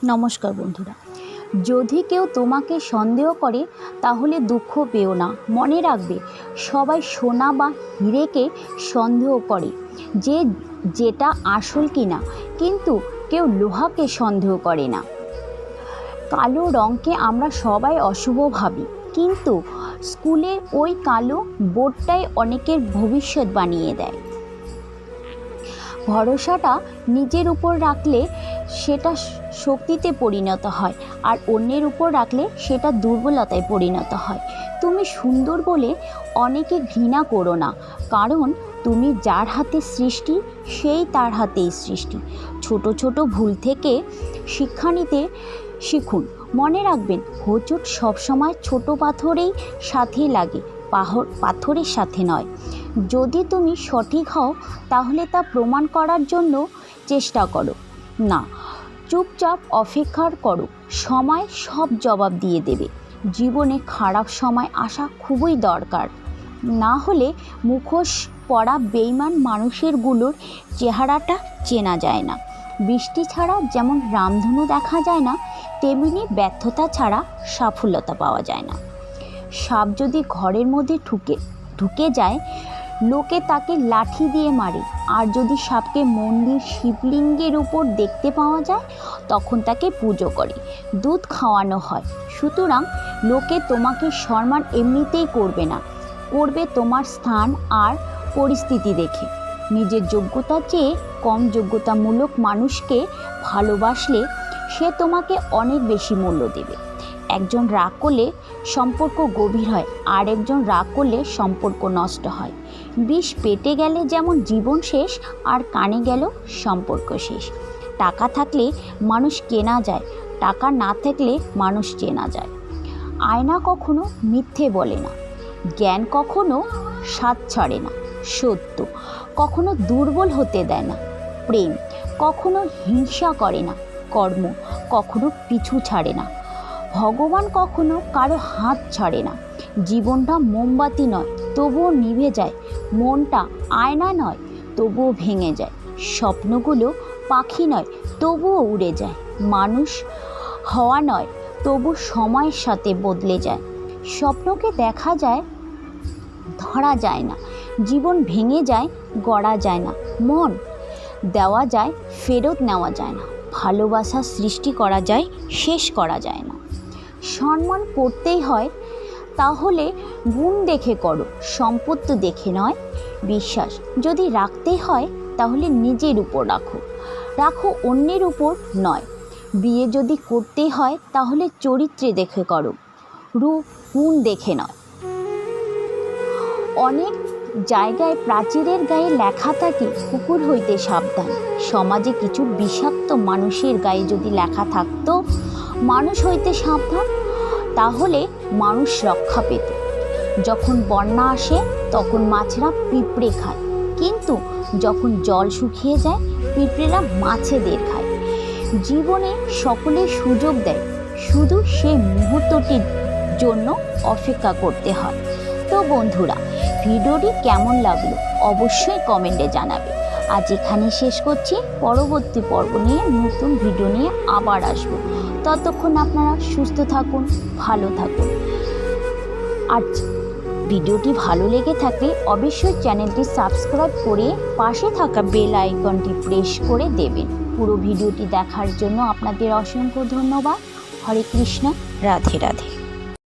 নমস্কার বন্ধুরা, যদি কেউ তোমাকে সন্দেহ করে তাহলে দুঃখ পেও না। মনে রাখবে, সবাই সোনা বা হীরেকে সন্দেহ করে যে যেটা আসল কিনা, কিন্তু কেউ লোহাকে সন্দেহ করে না। কালো রঙকে আমরা সবাই অশুভ ভাবি, কিন্তু স্কুলে ওই কালো বোর্ডটাই অনেকের ভবিষ্যৎ বানিয়ে দেয়। ভরসাটা নিজের উপর রাখলে সেটা শক্তিতে পরিণত হয়, আর অন্যের উপর রাখলে সেটা দুর্বলতায় পরিণত হয়। তুমি সুন্দর বলে অনেকে ঘৃণা করো না, কারণ তুমি যার হাতে সৃষ্টি সেই তার হাতেই সৃষ্টি। ছোট ছোট ভুল থেকে শিক্ষা নিতে শিখুন। মনে রাখবেন, হোঁচট সবসময় ছোট পাথরেই সাথে লাগে, পাথরের সাথে নয়। যদি তুমি সঠিক হও তাহলে তা প্রমাণ করার জন্য চেষ্টা করো না, চুপচাপ অপেক্ষা করো। সময় সব জবাব দিয়ে দেবে। জীবনে খারাপ সময় আসা খুবই দরকার, না হলে মুখোশ পরা বেইমান মানুষেরগুলোর চেহারাটা চেনা যায় না। বৃষ্টি ছাড়া যেমন রামধনু দেখা যায় না, তেমনি ব্যর্থতা ছাড়া সাফল্যতা পাওয়া যায় না। সাপ যদি ঘরের মধ্যে ঢুকে যায়, লোকে তাকে লাঠি দিয়ে মারে, আর যদি সাপকে মন্দির শিবলিঙ্গের উপর দেখতে পাওয়া যায় তখন তাকে পুজো করে, দুধ খাওয়ানো হয়। সুতরাং লোকে তোমাকে সম্মান এমনিতেই করবে না, করবে তোমার স্থান আর পরিস্থিতি দেখে। নিজের যোগ্যতার চেয়ে কম যোগ্যতামূলক মানুষকে ভালোবাসলে সে তোমাকে অনেক বেশি মূল্য দেবে। একজন রাগ করলে সম্পর্ক গভীর হয়, আর একজন রাগ করলে সম্পর্ক নষ্ট হয়। বিষ পেটে গেলে যেমন জীবন শেষ, আর কানে গেল সম্পর্ক শেষ। টাকা থাকলে মানুষ কেনা যায়, টাকা না থাকলে মানুষ চেনা যায়। আয়না কখনো মিথ্যে বলে না, জ্ঞান কখনো স্বাদ ছাড়ে না, সত্য কখনো দুর্বল হতে দেয় না, প্রেম কখনো হিংসা করে না, কর্ম কখনো পিছু ছাড়ে না, ভগবান কখনো কারো হাত ছাড়ে না। জীবনটা মোমবাতি নয়, তবুও নিভে যায়। মনটা আয়না নয়, তবুও ভেঙে যায়। স্বপ্নগুলো পাখি নয়, তবুও উড়ে যায়। মানুষ হওয়া নয়, তবু সময়ের সাথে বদলে যায়। স্বপ্নকে দেখা যায়, ধরা যায় না। জীবন ভেঙে যায়, গড়া যায় না। মন দেওয়া যায়, ফেরত নেওয়া যায় না। ভালোবাসা সৃষ্টি করা যায়, শেষ করা যায় না। সম্মান করতেই হয়, তাহলে গুণ দেখে করো, সম্পত্তি দেখে নয়। বিশ্বাস যদি রাখতেই হয় তাহলে নিজের উপর রাখো, অন্যের উপর নয়। বিয়ে যদি করতেই হয় তাহলে চরিত্রে দেখে করো, রূপ গুণ দেখে নয়। অনেক জায়গায় প্রাচীরের গায়ে লেখা থাকে কুকুর হইতে সাবধান। সমাজে কিছু বিষাক্ত মানুষের গায়ে যদি লেখা থাকতো মানুষ হইতে সাবধান, তাহলে মানুষ রক্ষা পেত। যখন বন্যা আসে তখন মাছেরা পিঁপড়ে খায়, কিন্তু যখন জল শুকিয়ে যায় পিঁপড়েরা মাছেদের খায়। জীবনে সকলে সুযোগ দেয়, শুধু সেই মুহূর্তটির জন্য অপেক্ষা করতে হয়। তো বন্ধুরা, ভিডিওটি কেমন লাগলো অবশ্যই কমেন্টে জানাবে। আজ এখানে শেষ করছি, পরবর্তী পর্ব নিয়ে নতুন ভিডিও নিয়ে আবার আসব। ততক্ষণ আপনারা সুস্থ থাকুন, ভালো থাকুন। আর ভিডিওটি ভালো লেগে থাকলে অবশ্যই চ্যানেলটি সাবস্ক্রাইব করে পাশে থাকা বেল আইকনটি প্রেস করে দেবেন। পুরো ভিডিওটি দেখার জন্য আপনাদের অসংখ্য ধন্যবাদ। হরে কৃষ্ণ, রাধে রাধে।